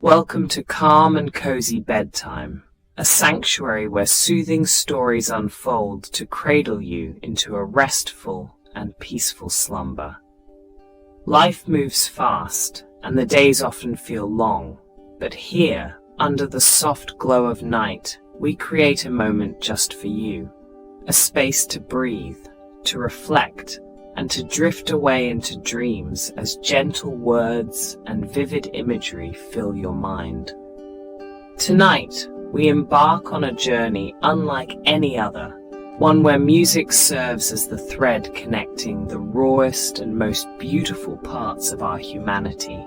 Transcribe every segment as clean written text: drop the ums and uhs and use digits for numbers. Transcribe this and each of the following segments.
Welcome to calm and cozy bedtime, a sanctuary where soothing stories unfold to cradle you into a restful and peaceful slumber. Life moves fast, and the days often feel long, but here, under the soft glow of night, we create a moment just for you, a space to breathe, to reflect, and to drift away into dreams as gentle words and vivid imagery fill your mind. Tonight, we embark on a journey unlike any other, one where music serves as the thread connecting the rawest and most beautiful parts of our humanity: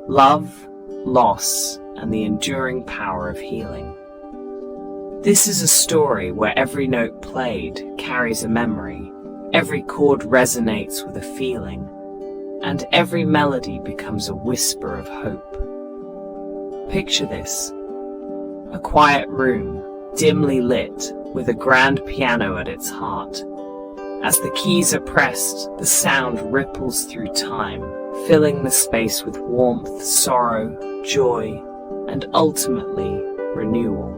love, loss, and the enduring power of healing. This is a story where every note played carries a memory, every chord resonates with a feeling, and every melody becomes a whisper of hope. Picture this: a quiet room, dimly lit, with a grand piano at its heart. As the keys are pressed, the sound ripples through time, filling the space with warmth, sorrow, joy, and ultimately, renewal.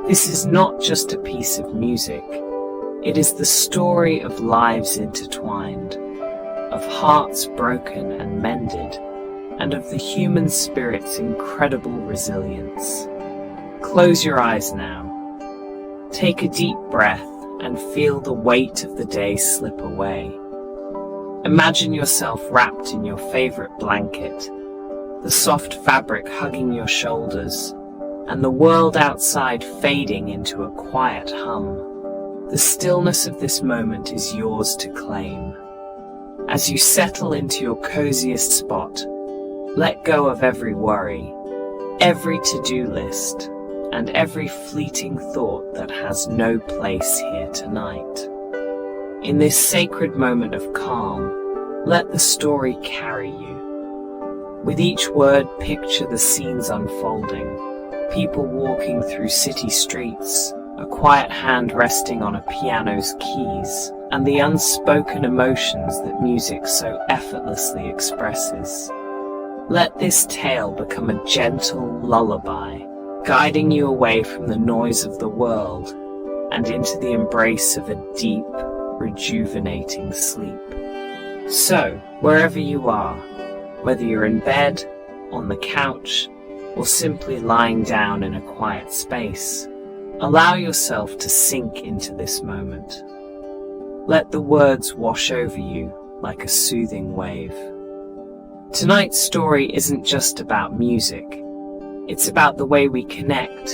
This is not just a piece of music. It is the story of lives intertwined, of hearts broken and mended, and of the human spirit's incredible resilience. Close your eyes now. Take a deep breath and feel the weight of the day slip away. Imagine yourself wrapped in your favorite blanket, the soft fabric hugging your shoulders, and the world outside fading into a quiet hum. The stillness of this moment is yours to claim. As you settle into your coziest spot, let go of every worry, every to-do list, and every fleeting thought that has no place here tonight. In this sacred moment of calm, let the story carry you. With each word, picture the scenes unfolding: people walking through city streets, a quiet hand resting on a piano's keys, and the unspoken emotions that music so effortlessly expresses. Let this tale become a gentle lullaby, guiding you away from the noise of the world and into the embrace of a deep, rejuvenating sleep. So, wherever you are, whether you're in bed, on the couch, or simply lying down in a quiet space, allow yourself to sink into this moment. Let the words wash over you like a soothing wave. Tonight's story isn't just about music. It's about the way we connect,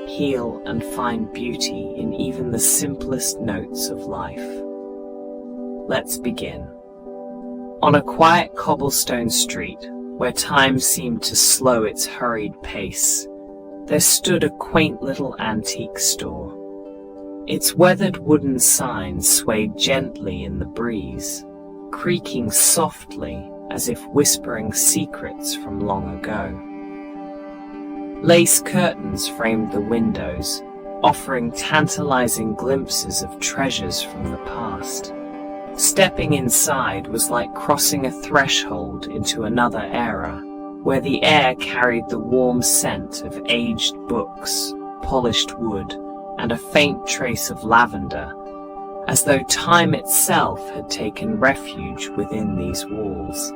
heal, and find beauty in even the simplest notes of life. Let's begin. On a quiet cobblestone street, where time seemed to slow its hurried pace, there stood a quaint little antique store. Its weathered wooden sign swayed gently in the breeze, creaking softly as if whispering secrets from long ago. Lace curtains framed the windows, offering tantalizing glimpses of treasures from the past. Stepping inside was like crossing a threshold into another era, where the air carried the warm scent of aged books, polished wood, and a faint trace of lavender, as though time itself had taken refuge within these walls.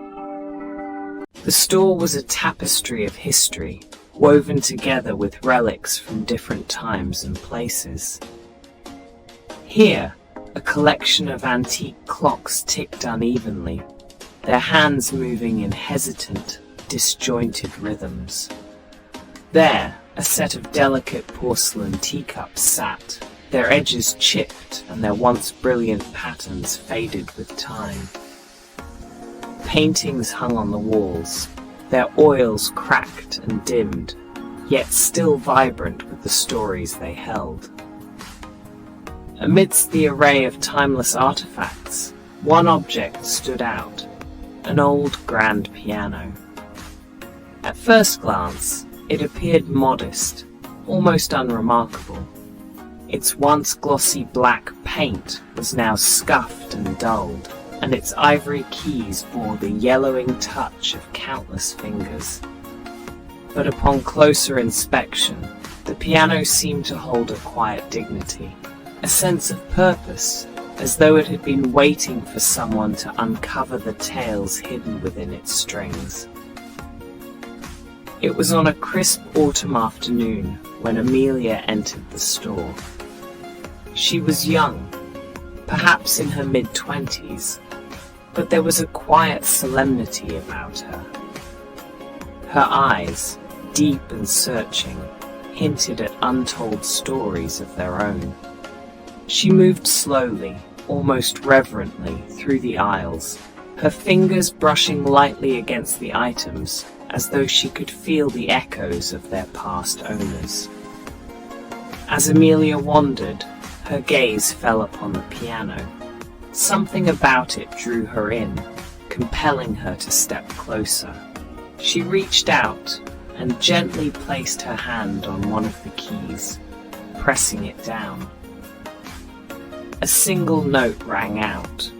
The store was a tapestry of history, woven together with relics from different times and places. Here, a collection of antique clocks ticked unevenly, their hands moving in hesitant, disjointed rhythms. There, a set of delicate porcelain teacups sat, their edges chipped and their once brilliant patterns faded with time. Paintings hung on the walls, their oils cracked and dimmed, yet still vibrant with the stories they held. Amidst the array of timeless artifacts, one object stood out: an old grand piano. At first glance, it appeared modest, almost unremarkable. Its once glossy black paint was now scuffed and dulled, and its ivory keys bore the yellowing touch of countless fingers. But upon closer inspection, the piano seemed to hold a quiet dignity, a sense of purpose, as though it had been waiting for someone to uncover the tales hidden within its strings. It was on a crisp autumn afternoon when Amelia entered the store. She was young, perhaps in her mid-20s, but there was a quiet solemnity about her. Her eyes, deep and searching, hinted at untold stories of their own. She moved slowly, almost reverently, through the aisles, her fingers brushing lightly against the items, as though she could feel the echoes of their past owners. As Amelia wandered, her gaze fell upon the piano. Something about it drew her in, compelling her to step closer. She reached out and gently placed her hand on one of the keys, pressing it down. A single note rang out,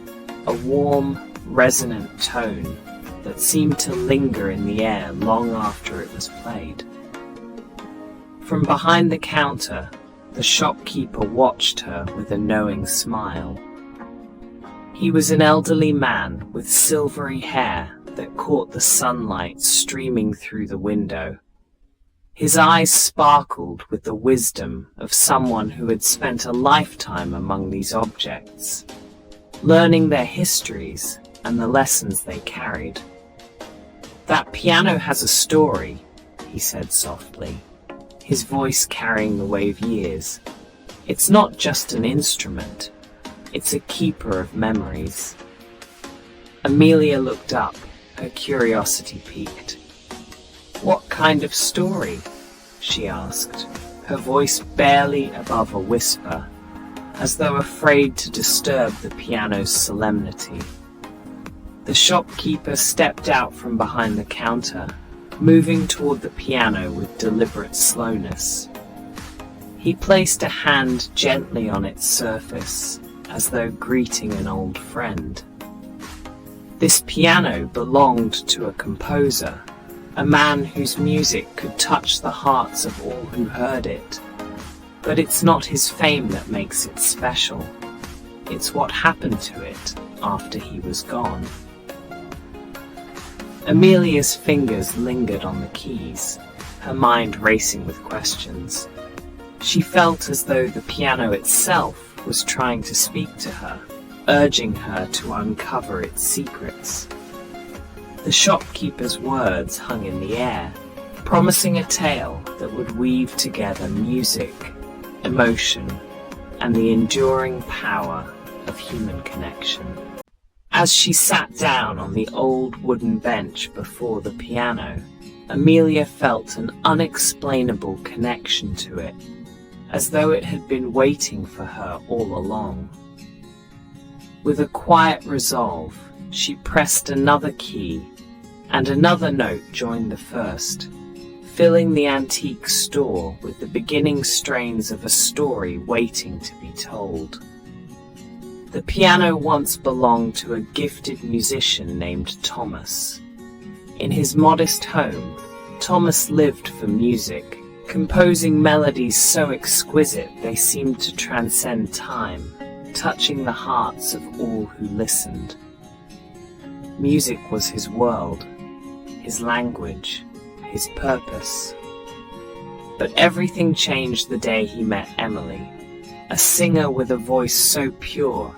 a warm, resonant tone that seemed to linger in the air long after it was played. From behind the counter, the shopkeeper watched her with a knowing smile. He was an elderly man with silvery hair that caught the sunlight streaming through the window. His eyes sparkled with the wisdom of someone who had spent a lifetime among these objects, learning their histories and the lessons they carried. "That piano has a story," he said softly, his voice carrying the weight of years. "It's not just an instrument, it's a keeper of memories." Amelia looked up, her curiosity piqued. "What kind of story?" she asked, her voice barely above a whisper, as though afraid to disturb the piano's solemnity. The shopkeeper stepped out from behind the counter, moving toward the piano with deliberate slowness. He placed a hand gently on its surface, as though greeting an old friend. This piano belonged to a composer, a man whose music could touch the hearts of all who heard it. But it's not his fame that makes it special. It's what happened to it after he was gone. Amelia's fingers lingered on the keys, her mind racing with questions. She felt as though the piano itself was trying to speak to her, urging her to uncover its secrets. The shopkeeper's words hung in the air, promising a tale that would weave together music, emotion, and the enduring power of human connection. As she sat down on the old wooden bench before the piano, Amelia felt an unexplainable connection to it, as though it had been waiting for her all along. With a quiet resolve, she pressed another key, and another note joined the first, filling the antique store with the beginning strains of a story waiting to be told. The piano once belonged to a gifted musician named Thomas. In his modest home, Thomas lived for music, composing melodies so exquisite they seemed to transcend time, touching the hearts of all who listened. Music was his world, his language, his purpose. But everything changed the day he met Emily, a singer with a voice so pure,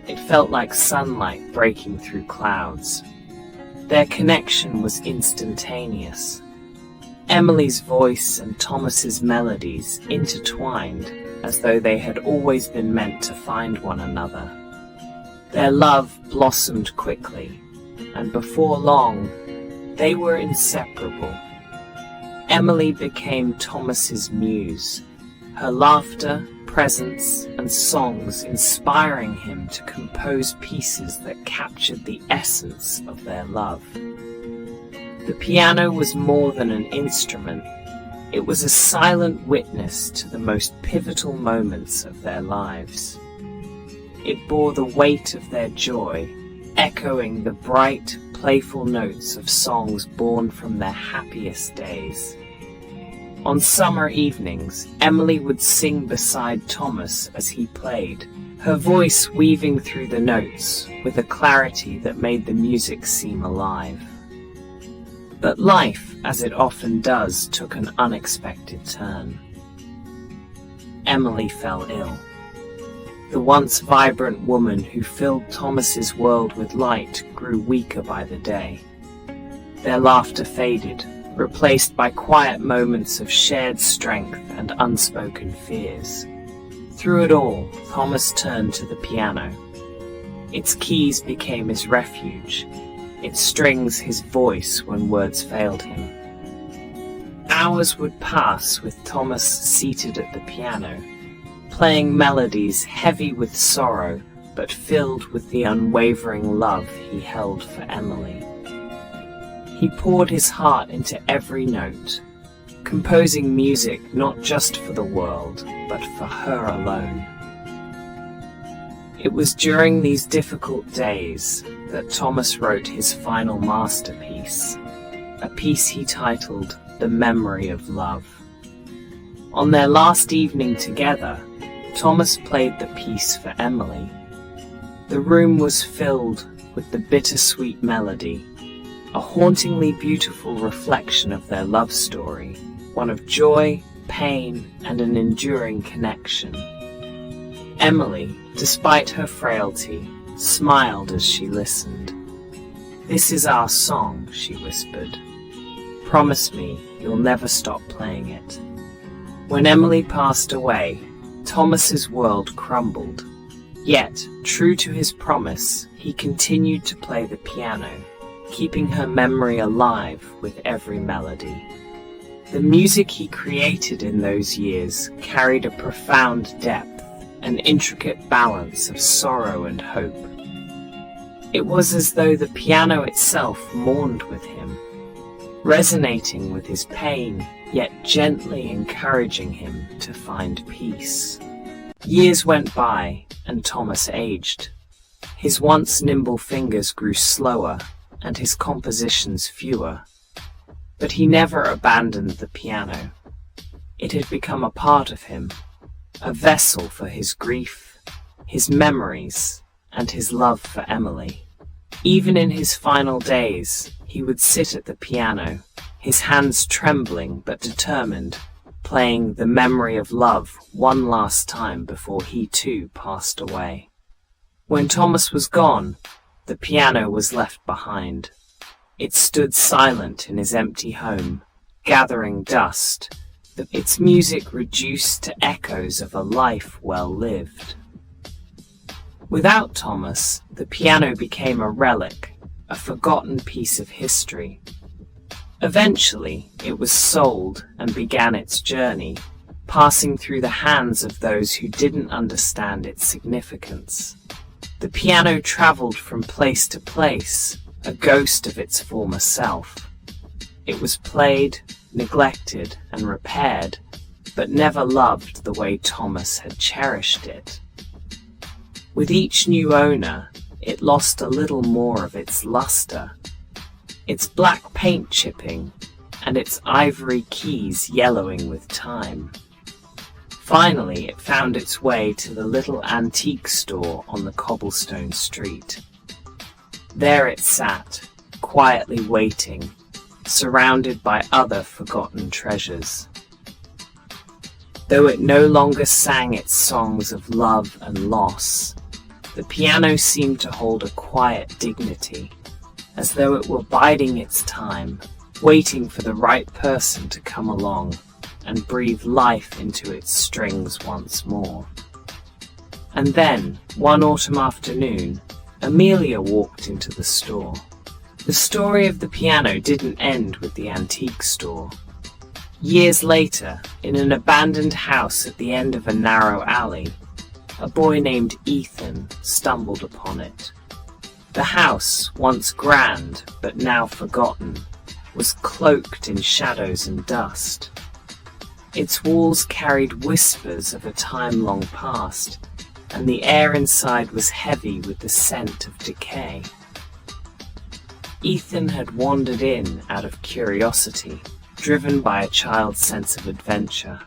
it felt like sunlight breaking through clouds. Their connection was instantaneous. Emily's voice and Thomas's melodies intertwined as though they had always been meant to find one another. Their love blossomed quickly, and before long, they were inseparable. Emily became Thomas's muse, her laughter, presence, and songs inspiring him to compose pieces that captured the essence of their love. The piano was more than an instrument. It was a silent witness to the most pivotal moments of their lives. It bore the weight of their joy, echoing the bright, playful notes of songs born from their happiest days. On summer evenings, Emily would sing beside Thomas as he played, her voice weaving through the notes with a clarity that made the music seem alive. But life, as it often does, took an unexpected turn. Emily fell ill. The once vibrant woman who filled Thomas's world with light grew weaker by the day. Their laughter faded, replaced by quiet moments of shared strength and unspoken fears. Through it all, Thomas turned to the piano. Its keys became his refuge, its strings his voice when words failed him. Hours would pass with Thomas seated at the piano, playing melodies heavy with sorrow but filled with the unwavering love he held for Emily. He poured his heart into every note, composing music not just for the world, but for her alone. It was during these difficult days that Thomas wrote his final masterpiece, a piece he titled The Memory of Love. On their last evening together, Thomas played the piece for Emily. The room was filled with the bittersweet melody, a hauntingly beautiful reflection of their love story, one of joy, pain, and an enduring connection. Emily, despite her frailty, smiled as she listened. "This is our song," she whispered. "Promise me you'll never stop playing it." When Emily passed away, Thomas's world crumbled. Yet, true to his promise, he continued to play the piano, keeping her memory alive with every melody. The music he created in those years carried a profound depth, an intricate balance of sorrow and hope. It was as though the piano itself mourned with him, resonating with his pain, yet gently encouraging him to find peace. Years went by, and Thomas aged. His once nimble fingers grew slower, and his compositions fewer. But he never abandoned the piano. It had become a part of him, a vessel for his grief, his memories, and his love for Emily. Even in his final days, he would sit at the piano, his hands trembling but determined, playing The Memory of Love one last time before he too passed away. When Thomas was gone, the piano was left behind. It stood silent in his empty home, gathering dust, its music reduced to echoes of a life well lived. Without Thomas, the piano became a relic, a forgotten piece of history. Eventually, it was sold and began its journey, passing through the hands of those who didn't understand its significance. The piano traveled from place to place, a ghost of its former self. It was played, neglected, and repaired, but never loved the way Thomas had cherished it. With each new owner, it lost a little more of its luster, its black paint chipping, and its ivory keys yellowing with time. Finally, it found its way to the little antique store on the cobblestone street. There it sat, quietly waiting, surrounded by other forgotten treasures. Though it no longer sang its songs of love and loss, the piano seemed to hold a quiet dignity, as though it were biding its time, waiting for the right person to come along and breathe life into its strings once more. And then, one autumn afternoon, Amelia walked into the store. The story of the piano didn't end with the antique store. Years later, in an abandoned house at the end of a narrow alley, a boy named Ethan stumbled upon it. The house, once grand but now forgotten, was cloaked in shadows and dust. Its walls carried whispers of a time long past, and the air inside was heavy with the scent of decay. Ethan had wandered in out of curiosity, driven by a child's sense of adventure.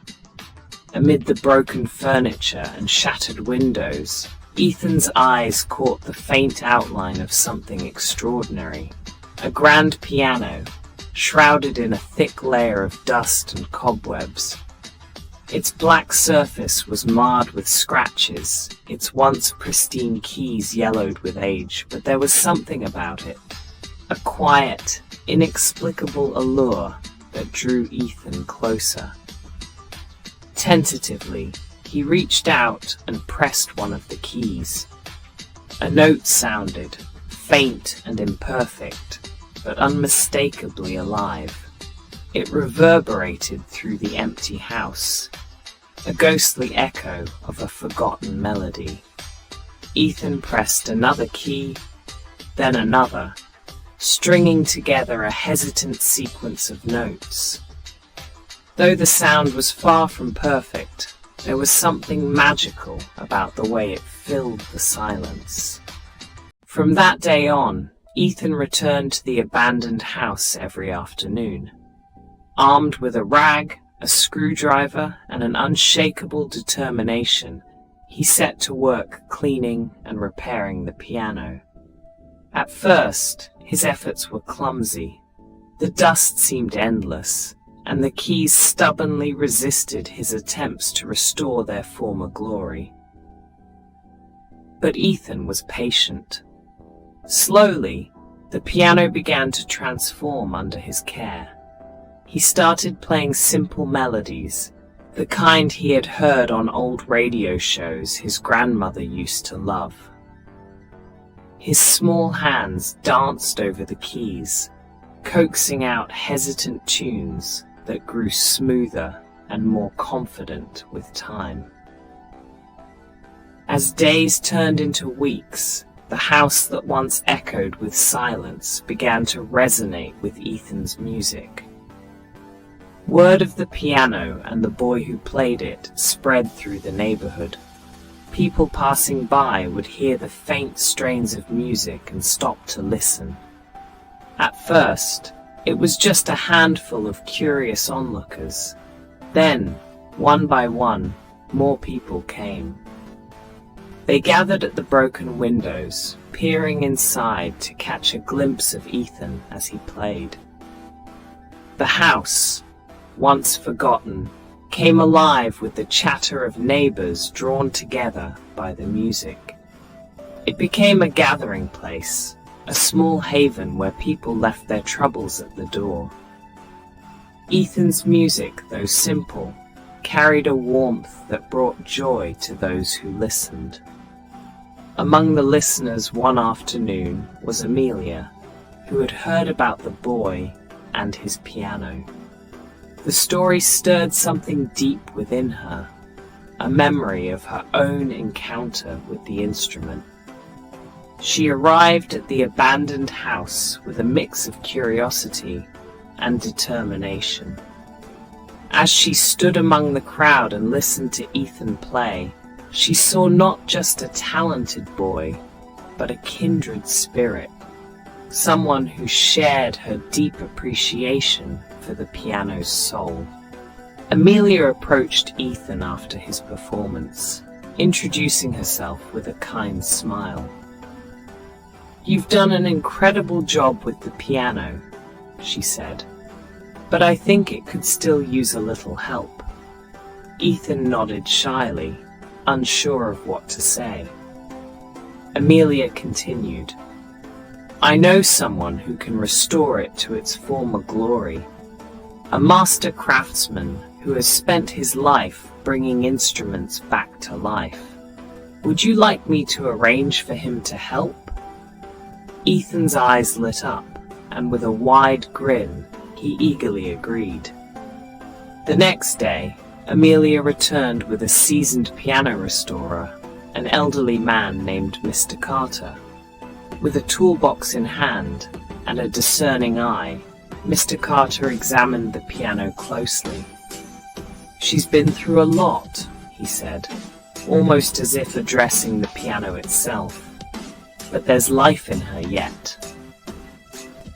Amid the broken furniture and shattered windows, Ethan's eyes caught the faint outline of something extraordinary. A grand piano, shrouded in a thick layer of dust and cobwebs. Its black surface was marred with scratches, its once pristine keys yellowed with age, but there was something about it. A quiet, inexplicable allure that drew Ethan closer. Tentatively, he reached out and pressed one of the keys. A note sounded, faint and imperfect, but unmistakably alive. It reverberated through the empty house, a ghostly echo of a forgotten melody. Ethan pressed another key, then another, stringing together a hesitant sequence of notes. Though the sound was far from perfect, there was something magical about the way it filled the silence. From that day on, Ethan returned to the abandoned house every afternoon. Armed with a rag, a screwdriver, and an unshakable determination, he set to work cleaning and repairing the piano. At first, his efforts were clumsy. The dust seemed endless, and the keys stubbornly resisted his attempts to restore their former glory. But Ethan was patient. Slowly, the piano began to transform under his care. He started playing simple melodies, the kind he had heard on old radio shows his grandmother used to love. His small hands danced over the keys, coaxing out hesitant tunes that grew smoother and more confident with time. As days turned into weeks, the house that once echoed with silence began to resonate with Ethan's music. Word of the piano and the boy who played it spread through the neighborhood. People passing by would hear the faint strains of music and stop to listen. At first, it was just a handful of curious onlookers. Then, one by one, more people came. They gathered at the broken windows, peering inside to catch a glimpse of Ethan as he played. The house, once forgotten, came alive with the chatter of neighbors drawn together by the music. It became a gathering place, a small haven where people left their troubles at the door. Ethan's music, though simple, carried a warmth that brought joy to those who listened. Among the listeners one afternoon was Amelia, who had heard about the boy and his piano. The story stirred something deep within her, a memory of her own encounter with the instrument. She arrived at the abandoned house with a mix of curiosity and determination. As she stood among the crowd and listened to Ethan play, she saw not just a talented boy, but a kindred spirit, someone who shared her deep appreciation for the piano's soul. Amelia approached Ethan after his performance, introducing herself with a kind smile. "You've done an incredible job with the piano," she said, "but I think it could still use a little help." Ethan nodded shyly, unsure of what to say. Amelia continued, "I know someone who can restore it to its former glory, a master craftsman who has spent his life bringing instruments back to life. Would you like me to arrange for him to help?" Ethan's eyes lit up, and with a wide grin, he eagerly agreed. The next day, Amelia returned with a seasoned piano restorer, an elderly man named Mr. Carter. With a toolbox in hand and a discerning eye, Mr. Carter examined the piano closely. "She's been through a lot," he said, almost as if addressing the piano itself. "But there's life in her yet."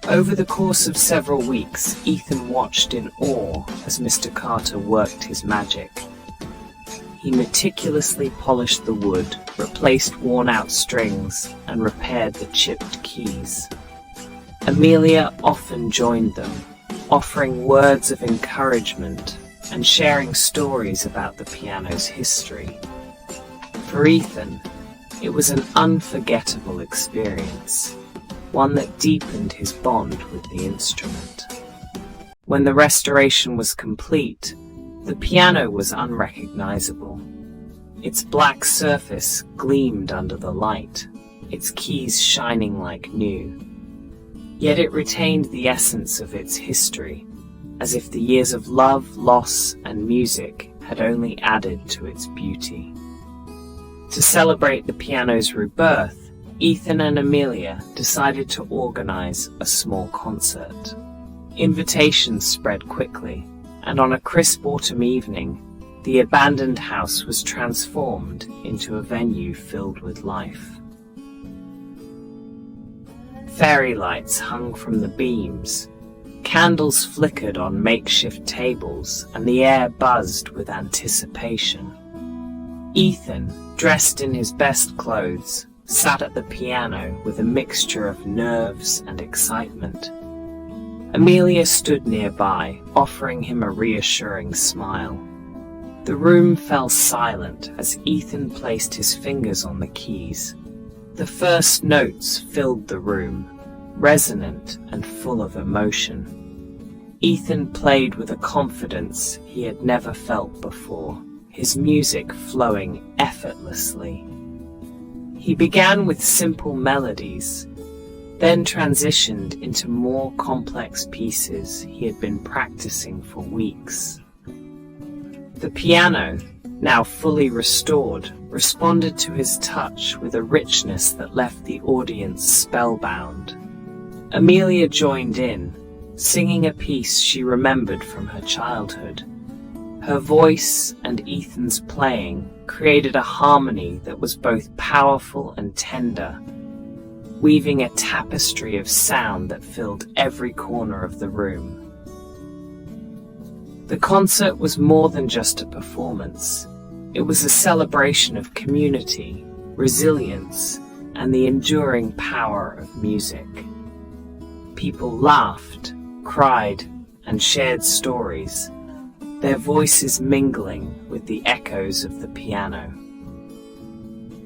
Over the course of several weeks, Ethan watched in awe as Mr. Carter worked his magic. He meticulously polished the wood, replaced worn-out strings, and repaired the chipped keys. Amelia often joined them, offering words of encouragement and sharing stories about the piano's history. For Ethan, it was an unforgettable experience, one that deepened his bond with the instrument. When the restoration was complete, the piano was unrecognizable. Its black surface gleamed under the light, its keys shining like new. Yet it retained the essence of its history, as if the years of love, loss, and music had only added to its beauty. To celebrate the piano's rebirth, Ethan and Amelia decided to organize a small concert. Invitations spread quickly, and on a crisp autumn evening, the abandoned house was transformed into a venue filled with life. Fairy lights hung from the beams, candles flickered on makeshift tables, and the air buzzed with anticipation. Ethan, dressed in his best clothes, sat at the piano with a mixture of nerves and excitement. Amelia stood nearby, offering him a reassuring smile. The room fell silent as Ethan placed his fingers on the keys. The first notes filled the room, resonant and full of emotion. Ethan played with a confidence he had never felt before, his music flowing effortlessly. He began with simple melodies, then transitioned into more complex pieces he had been practicing for weeks. The piano, now fully restored, responded to his touch with a richness that left the audience spellbound. Amelia joined in, singing a piece she remembered from her childhood. Her voice and Ethan's playing created a harmony that was both powerful and tender, weaving a tapestry of sound that filled every corner of the room. The concert was more than just a performance. It was a celebration of community, resilience, and the enduring power of music. People laughed, cried, and shared stories, their voices mingling with the echoes of the piano.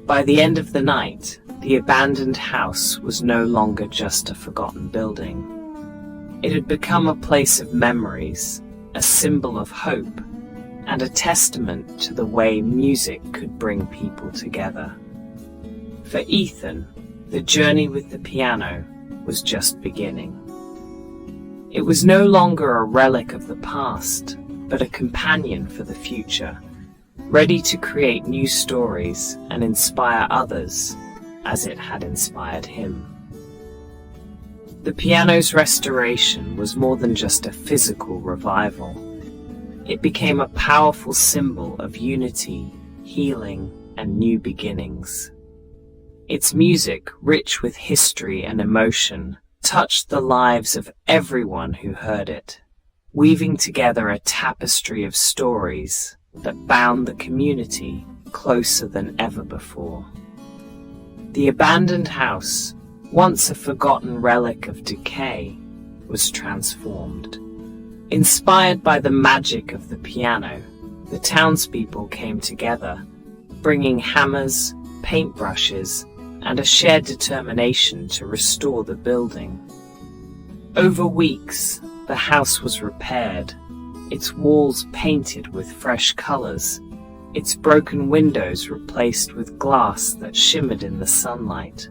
By the end of the night, the abandoned house was no longer just a forgotten building. It had become a place of memories, a symbol of hope, and a testament to the way music could bring people together. For Ethan, the journey with the piano was just beginning. It was no longer a relic of the past, but a companion for the future, ready to create new stories and inspire others as it had inspired him. The piano's restoration was more than just a physical revival. It became a powerful symbol of unity, healing, and new beginnings. Its music, rich with history and emotion, touched the lives of everyone who heard it, weaving together a tapestry of stories that bound the community closer than ever before. The abandoned house, once a forgotten relic of decay, was transformed. Inspired by the magic of the piano, the townspeople came together, bringing hammers, paintbrushes, and a shared determination to restore the building. Over weeks, the house was repaired, its walls painted with fresh colors, its broken windows replaced with glass that shimmered in the sunlight.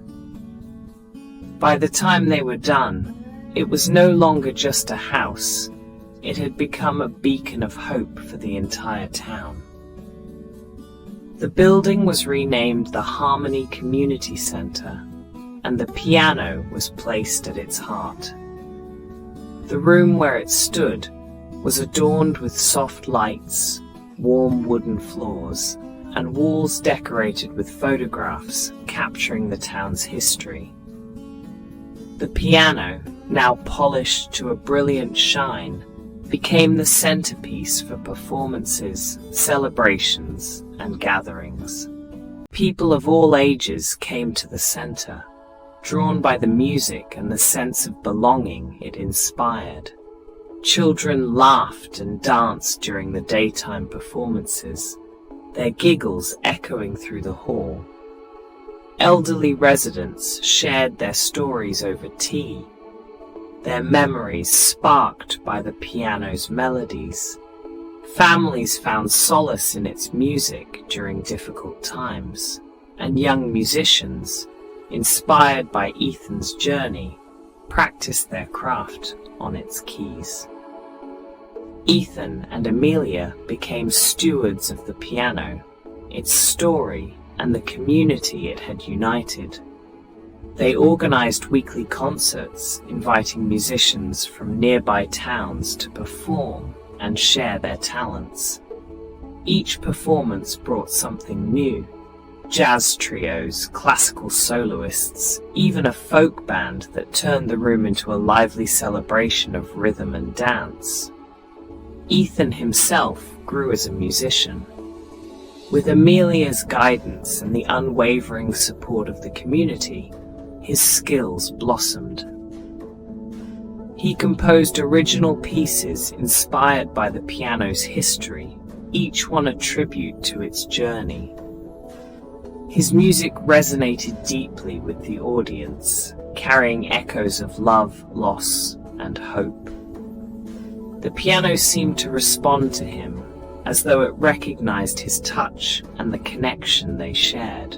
By the time they were done, it was no longer just a house. It had become a beacon of hope for the entire town. The building was renamed the Harmony Community Center, and the piano was placed at its heart. The room where it stood was adorned with soft lights, warm wooden floors, and walls decorated with photographs capturing the town's history. The piano, now polished to a brilliant shine, became the centerpiece for performances, celebrations, and gatherings. People of all ages came to the center, drawn by the music and the sense of belonging it inspired. Children laughed and danced during the daytime performances, their giggles echoing through the hall. Elderly residents shared their stories over tea, their memories sparked by the piano's melodies. Families found solace in its music during difficult times, and young musicians, inspired by Ethan's journey, practiced their craft on its keys. Ethan and Amelia became stewards of the piano, its story, and the community it had united. They organized weekly concerts, inviting musicians from nearby towns to perform and share their talents. Each performance brought something new: jazz trios, classical soloists, even a folk band that turned the room into a lively celebration of rhythm and dance. Ethan himself grew as a musician. With Amelia's guidance and the unwavering support of the community, his skills blossomed. He composed original pieces inspired by the piano's history, each one a tribute to its journey. His music resonated deeply with the audience, carrying echoes of love, loss, and hope. The piano seemed to respond to him, as though it recognized his touch and the connection they shared.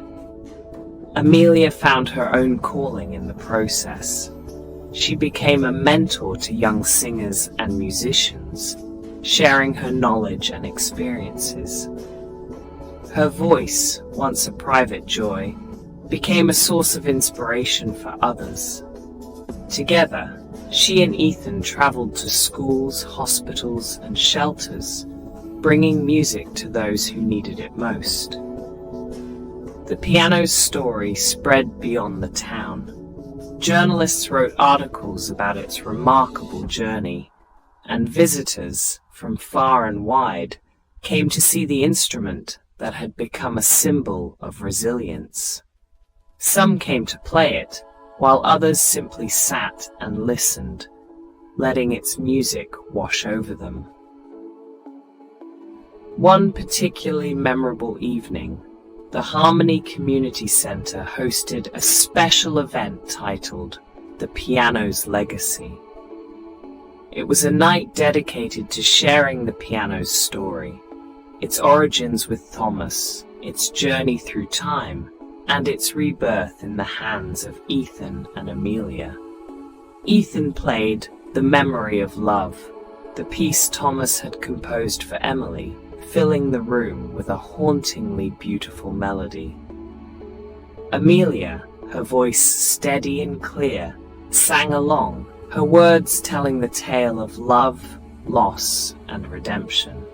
Amelia found her own calling in the process. She became a mentor to young singers and musicians, sharing her knowledge and experiences. Her voice, once a private joy, became a source of inspiration for others. Together, she and Ethan traveled to schools, hospitals, and shelters, bringing music to those who needed it most. The piano's story spread beyond the town. Journalists wrote articles about its remarkable journey, and visitors from far and wide came to see the instrument that had become a symbol of resilience. Some came to play it, while others simply sat and listened, letting its music wash over them. One particularly memorable evening, the Harmony Community Center hosted a special event titled The Piano's Legacy. It was a night dedicated to sharing the piano's story, its origins with Thomas, its journey through time, and its rebirth in the hands of Ethan and Amelia. Ethan played The Memory of Love, the piece Thomas had composed for Emily, filling the room with a hauntingly beautiful melody. Amelia, her voice steady and clear, sang along, her words telling the tale of love, loss, and redemption.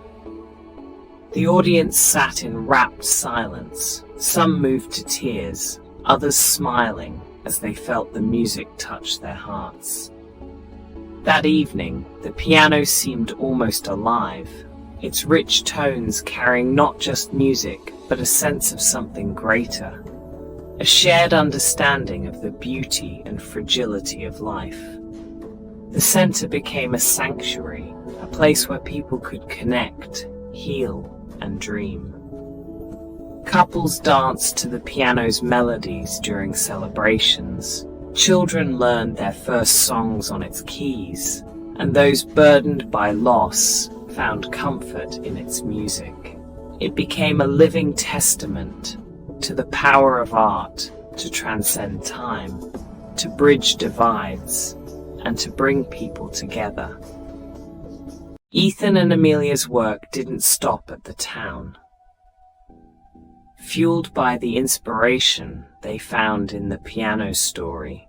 The audience sat in rapt silence, some moved to tears, others smiling as they felt the music touch their hearts. That evening, the piano seemed almost alive, its rich tones carrying not just music, but a sense of something greater, a shared understanding of the beauty and fragility of life. The center became a sanctuary, a place where people could connect, heal, and dream. Couples danced to the piano's melodies during celebrations. Children learned their first songs on its keys, and those burdened by loss found comfort in its music. It became a living testament to the power of art to transcend time, to bridge divides, and to bring people together. Ethan and Amelia's work didn't stop at the town. Fueled by the inspiration they found in the piano story,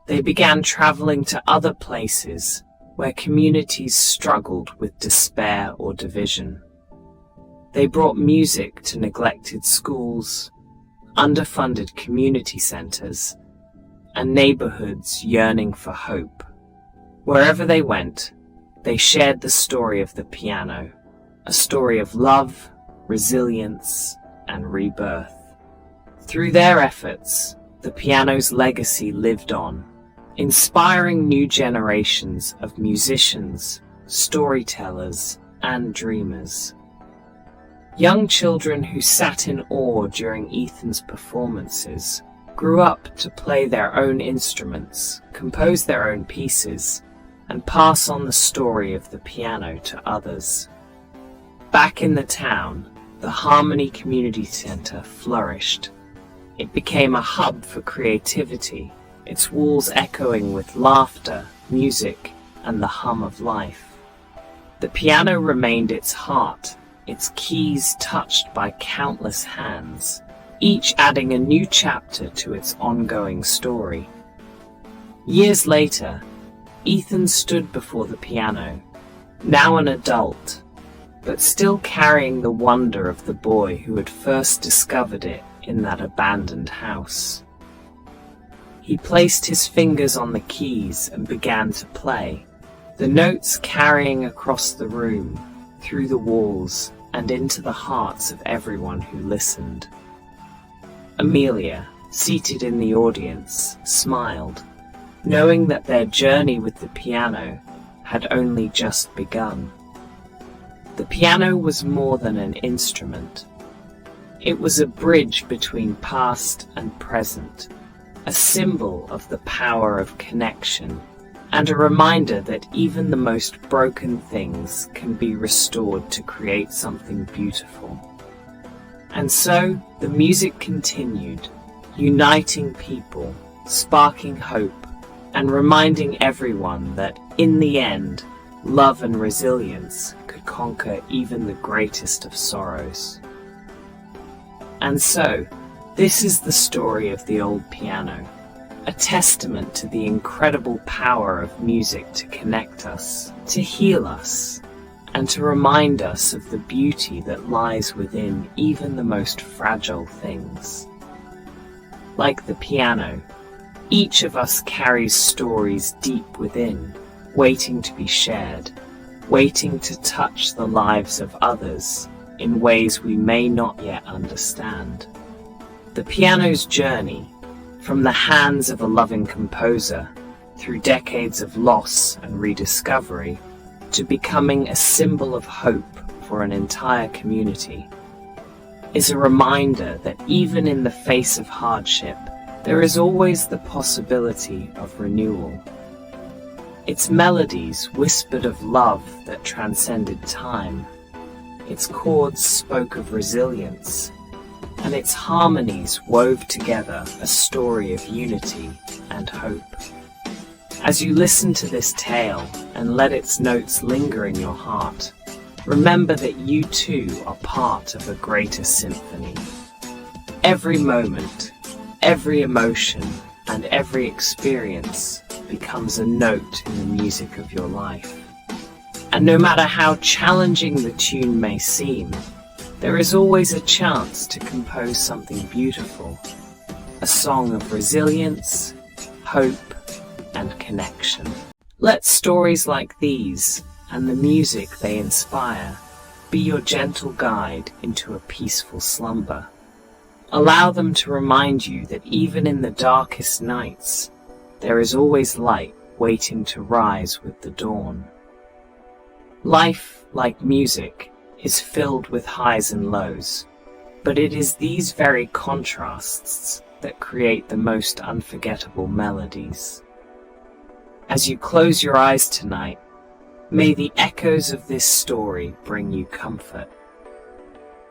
they began traveling to other places where communities struggled with despair or division. They brought music to neglected schools, underfunded community centers, and neighborhoods yearning for hope. Wherever they went, they shared the story of the piano, a story of love, resilience, and rebirth. Through their efforts, the piano's legacy lived on, inspiring new generations of musicians, storytellers, and dreamers. Young children who sat in awe during Ethan's performances grew up to play their own instruments, compose their own pieces, and pass on the story of the piano to others. Back in the town, the Harmony Community Center flourished. It became a hub for creativity, its walls echoing with laughter, music, and the hum of life. The piano remained its heart, its keys touched by countless hands, each adding a new chapter to its ongoing story. Years later, Ethan stood before the piano, now an adult, but still carrying the wonder of the boy who had first discovered it in that abandoned house. He placed his fingers on the keys and began to play, the notes carrying across the room, through the walls, and into the hearts of everyone who listened. Amelia, seated in the audience, smiled, knowing that their journey with the piano had only just begun. The piano was more than an instrument. It was a bridge between past and present, a symbol of the power of connection, and a reminder that even the most broken things can be restored to create something beautiful. And so, the music continued, uniting people, sparking hope, and reminding everyone that, in the end, love and resilience could conquer even the greatest of sorrows. And so, this is the story of the old piano, a testament to the incredible power of music to connect us, to heal us, and to remind us of the beauty that lies within even the most fragile things. Like the piano, each of us carries stories deep within, waiting to be shared, waiting to touch the lives of others in ways we may not yet understand. The piano's journey, from the hands of a loving composer, through decades of loss and rediscovery, to becoming a symbol of hope for an entire community, is a reminder that even in the face of hardship, there is always the possibility of renewal. Its melodies whispered of love that transcended time. Its chords spoke of resilience, and its harmonies wove together a story of unity and hope. As you listen to this tale and let its notes linger in your heart, remember that you too are part of a greater symphony. Every moment, every emotion, and every experience becomes a note in the music of your life. And no matter how challenging the tune may seem, there is always a chance to compose something beautiful, a song of resilience, hope, and connection. Let stories like these, and the music they inspire, be your gentle guide into a peaceful slumber. Allow them to remind you that even in the darkest nights, there is always light waiting to rise with the dawn. Life, like music, is filled with highs and lows, but it is these very contrasts that create the most unforgettable melodies. As you close your eyes tonight, may the echoes of this story bring you comfort.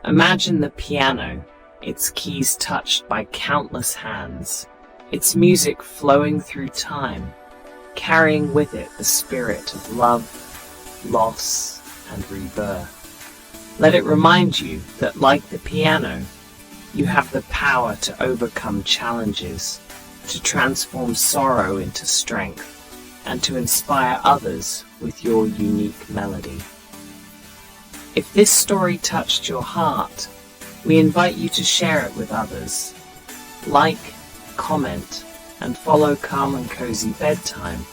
Imagine the piano, its keys touched by countless hands, its music flowing through time, carrying with it the spirit of love, loss, and rebirth. Let it remind you that, like the piano, you have the power to overcome challenges, to transform sorrow into strength, and to inspire others with your unique melody. If this story touched your heart, we invite you to share it with others. Like, comment, and follow Calm and Cozy Bedtime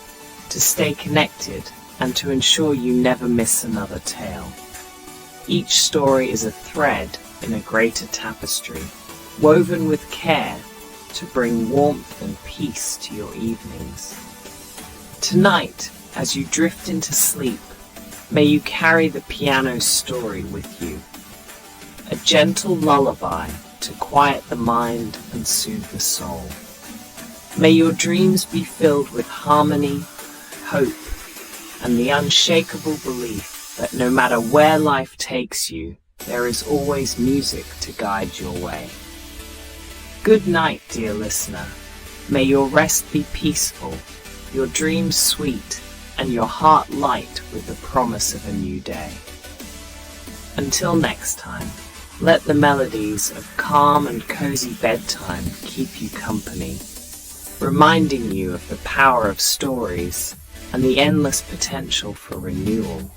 to stay connected and to ensure you never miss another tale. Each story is a thread in a greater tapestry, woven with care to bring warmth and peace to your evenings. Tonight, as you drift into sleep, may you carry the piano's story with you, a gentle lullaby to quiet the mind and soothe the soul. May your dreams be filled with harmony, hope, and the unshakable belief that no matter where life takes you, there is always music to guide your way. Good night, dear listener. May your rest be peaceful, your dreams sweet, and your heart light with the promise of a new day. Until next time, let the melodies of calm and cozy bedtime keep you company, reminding you of the power of stories and the endless potential for renewal.